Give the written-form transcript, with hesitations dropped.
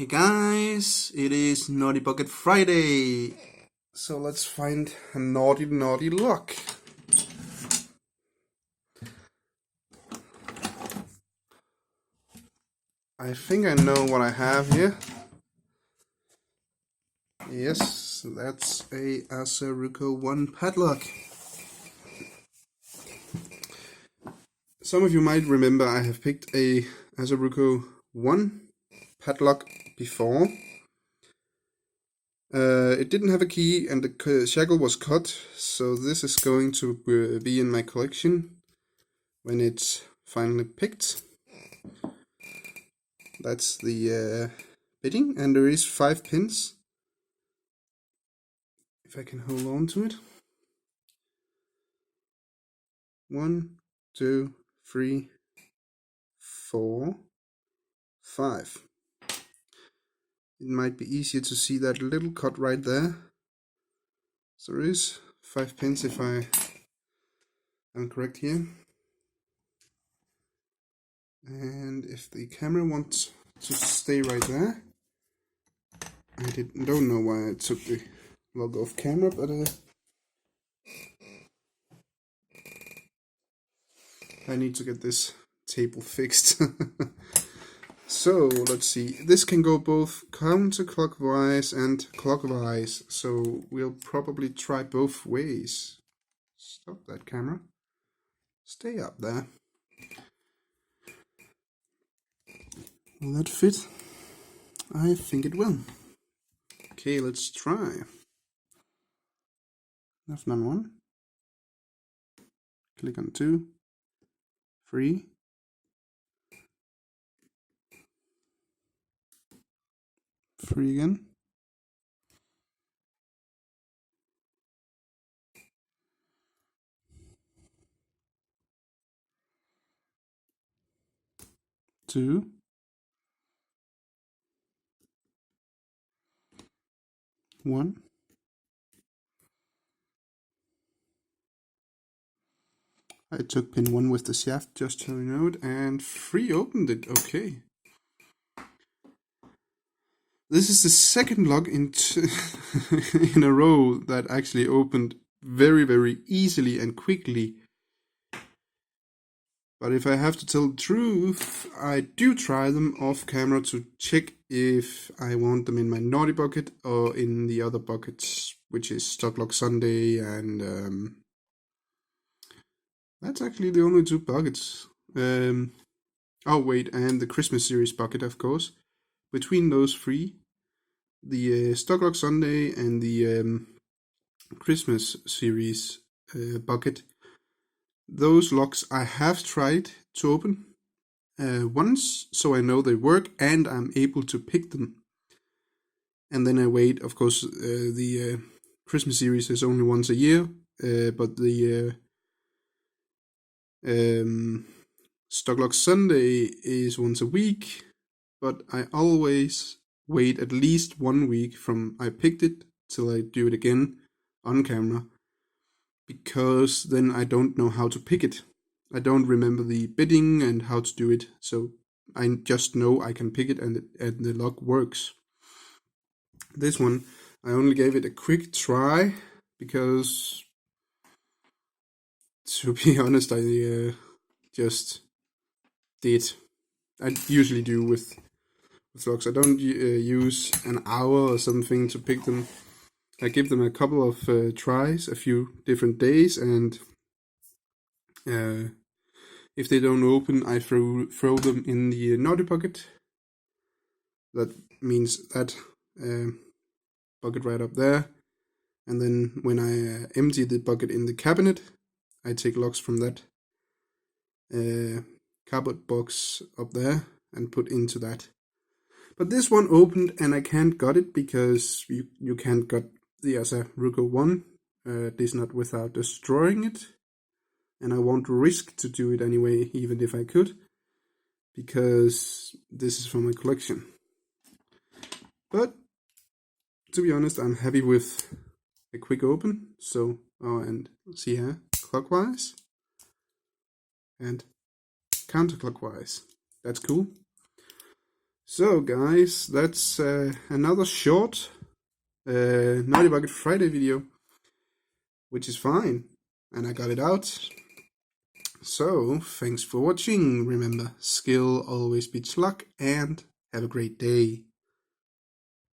Hey guys, it is Naughty Bucket Friday. So let's find a naughty lock. I think I know what I have here. Yes, that's a assa ruko 1 padlock. Some of you might remember I have picked a assa ruko 1 padlock before. It didn't have a key and the shackle was cut, so this is going to be in my collection when it's finally picked. That's the bitting, and there is 5 pins. If I can hold on to it. 1, 2, 3, 4, 5. It might be easier to see that little cut right there. So there is 5 pins if I am correct here. And if the camera wants to stay right there, I don't know why I took the lock off camera, but I need to get this table fixed. So let's see, this can go both counterclockwise and clockwise, so we'll probably try both ways. Stop that camera. Stay up there. Will that fit? I think it will. Okay, let's try. Left on 1. Click on 2. 3. 3 again. 2. 1. I took pin 1 with the shaft, just so you know it, and 3 opened it. Okay. This is the second lock in a row that actually opened very easily and quickly. But if I have to tell the truth, I do try them off camera to check if I want them in my naughty bucket or in the other buckets, which is Stock Lock Sunday, and that's actually the only 2 buckets. Oh wait, and the Christmas series bucket, of course. Between those 3, the Stock Lock Sunday and the Christmas series bucket, those locks I have tried to open once, so I know they work and I'm able to pick them. And then I wait. Of course, the Christmas series is only once a year, but the Stock Lock Sunday is once a week. But I always wait at least 1 week from I picked it till I do it again on camera, because then I don't know how to pick it. I don't remember the bidding and how to do it, so I just know I can pick it and the lock works. This one, I only gave it a quick try because, to be honest, I just did. I usually do with locks. I don't use an hour or something to pick them. I give them a couple of tries, a few different days, and if they don't open, I throw them in the naughty bucket. That means that bucket right up there. And then when I empty the bucket in the cabinet, I take locks from that cardboard box up there and put into that. But this one opened and I can't got it because you can't got the assa ruko 1, at least not without destroying it. And I won't risk to do it anyway, even if I could, because this is from my collection. But to be honest, I'm happy with a quick open. So, and see here, clockwise and counterclockwise. That's cool. So guys, that's another short Naughty Bucket Friday video, which is fine, and I got it out. So, thanks for watching. Remember, skill always beats luck, and have a great day.